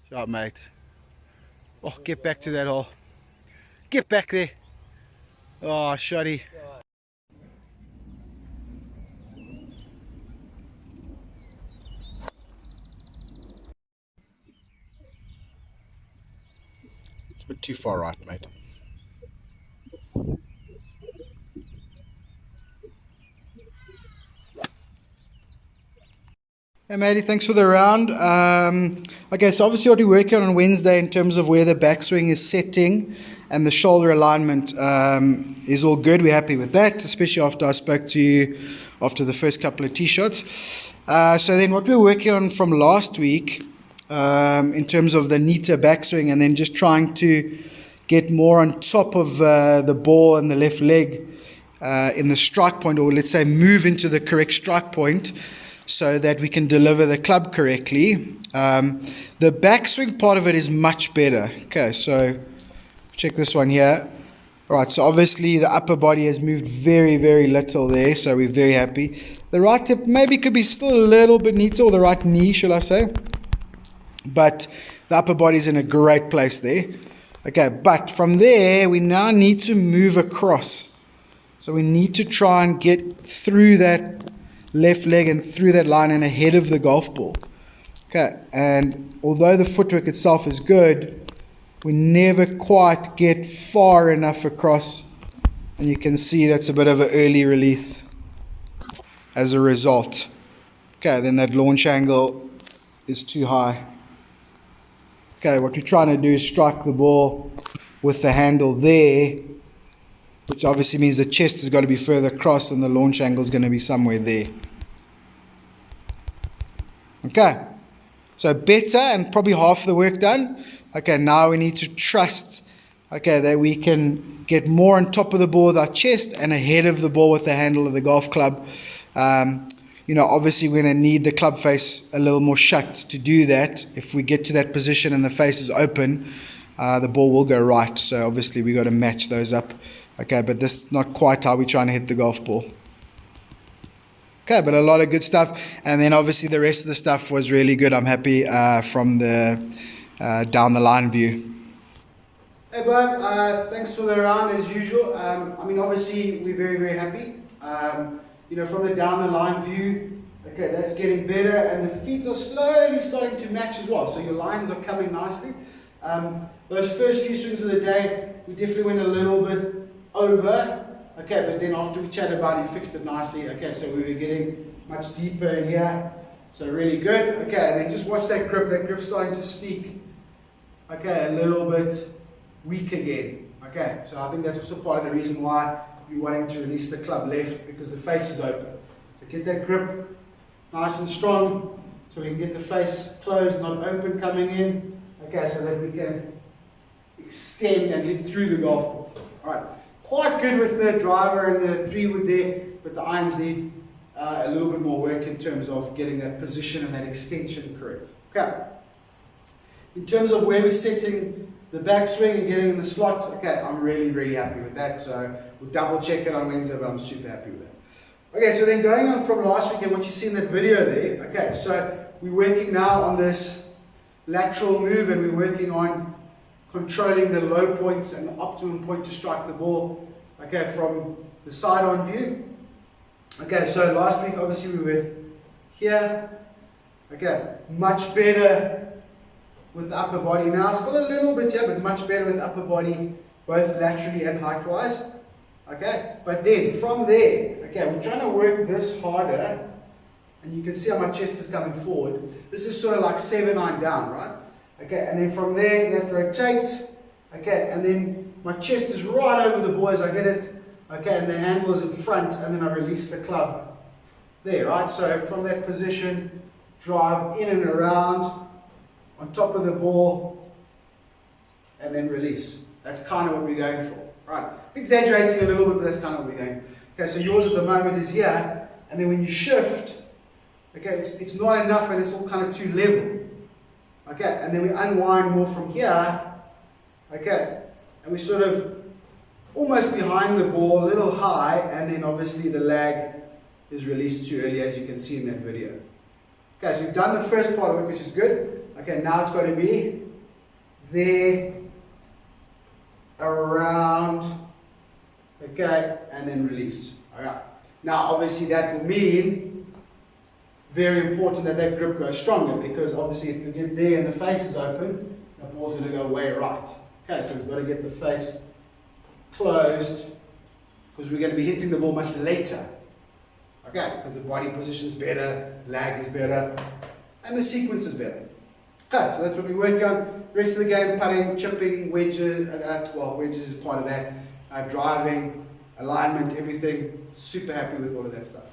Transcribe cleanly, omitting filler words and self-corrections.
Sharp, mate. Oh, get back to that hole. Get back there. Oh, shoddy. It's a bit too far right, mate. Hey matey, thanks for the round. Okay, so obviously what we're working on Wednesday in terms of where the backswing is setting and the shoulder alignment is all good. We're happy with that, especially after I spoke to you after the first couple of tee shots. So then what we're working on from last week in terms of the neater backswing and then just trying to get more on top of the ball and the left leg in the strike point, or let's say move into the correct strike point, so that we can deliver the club correctly. The backswing part of it is much better. Okay, so check this one here. All right, so obviously the upper body has moved very, very little there, so we're very happy. The right hip maybe could be still a little bit neater, or the right knee, shall I say. But the upper body's in a great place there. Okay, but from there, we now need to move across. So we need to try and get through that left leg and through that line and ahead of the golf ball. Okay, and although the footwork itself is good, we never quite get far enough across, and you can see that's a bit of an early release as a result. Okay, then that launch angle is too high. Okay, what we're trying to do is strike the ball with the handle there, which obviously means the chest has got to be further across and the launch angle is going to be somewhere there. Okay, so better and probably half the work done. Okay, now we need to trust, okay, that we can get more on top of the ball with our chest and ahead of the ball with the handle of the golf club. Obviously we're going to need the club face a little more shut to do that. If we get to that position and the face is open, the ball will go right. So obviously we've got to match those up. Okay, but this is not quite how we're trying to hit the golf ball. Okay, but a lot of good stuff. And then obviously the rest of the stuff was really good. I'm happy from the down the line view. Hey bud, thanks for the round as usual. Obviously we're very, very happy. From the down the line view, okay, that's getting better, and the feet are slowly starting to match as well. So your lines are coming nicely. Those first few swings of the day, we definitely went a little bit over. Okay, but then after we chatted about it, we fixed it nicely. Okay, so we were getting much deeper in here. So really good. Okay, and then just watch that grip. That grip's starting to speak. Okay, a little bit weak again. Okay, so I think that's also part of the reason why you're wanting to release the club left, because the face is open. So get that grip nice and strong so we can get the face closed, not open coming in. Okay, so that we can extend and hit through the golf ball. Alright, quite good with the driver and the 3-wood there, but the irons need a little bit more work in terms of getting that position and that extension correct. Okay, in terms of where we're setting the backswing and getting in the slot, okay, I'm really, really happy with that. So we'll double check it on Wednesday, but I'm super happy with that. Okay, so then going on from last week and what you see in that video there, okay, so we're working now on this lateral move, and we're working on controlling the low points and the optimum point to strike the ball, okay, from the side on view. Okay, so last week obviously we were here, okay, much better with the upper body now, still a little bit here, but much better with upper body, both laterally and height-wise. Okay, but then from there, okay, we're trying to work this harder, and you can see how my chest is coming forward. This is sort of like 7-9 down, right? Okay, and then from there, that rotates, okay, and then my chest is right over the ball as I hit it, okay, and the handle is in front, and then I release the club there, right? So from that position, drive in and around, on top of the ball, and then release. That's kind of what we're going for. Right, exaggerating a little bit, but that's kind of what we're going. Okay, so yours at the moment is here, and then when you shift, okay, it's not enough and it's all kind of too level. Okay, and then we unwind more from here, okay, and we sort of almost behind the ball, a little high, and then obviously the lag is released too early, as you can see in that video. Okay, so we've done the first part of it, which is good. Okay, now it's got to be there, around, okay, and then release. Alright. Now obviously that will mean, very important that that grip goes stronger, because obviously if you get there and the face is open, the ball's going to go way right. Okay, so we've got to get the face closed, because we're going to be hitting the ball much later. Okay, because the body position is better, lag is better, and the sequence is better. Okay, so that's what we're working on. Rest of the game, putting, chipping, wedges, well, wedges is part of that, driving, alignment, everything. Super happy with all of that stuff.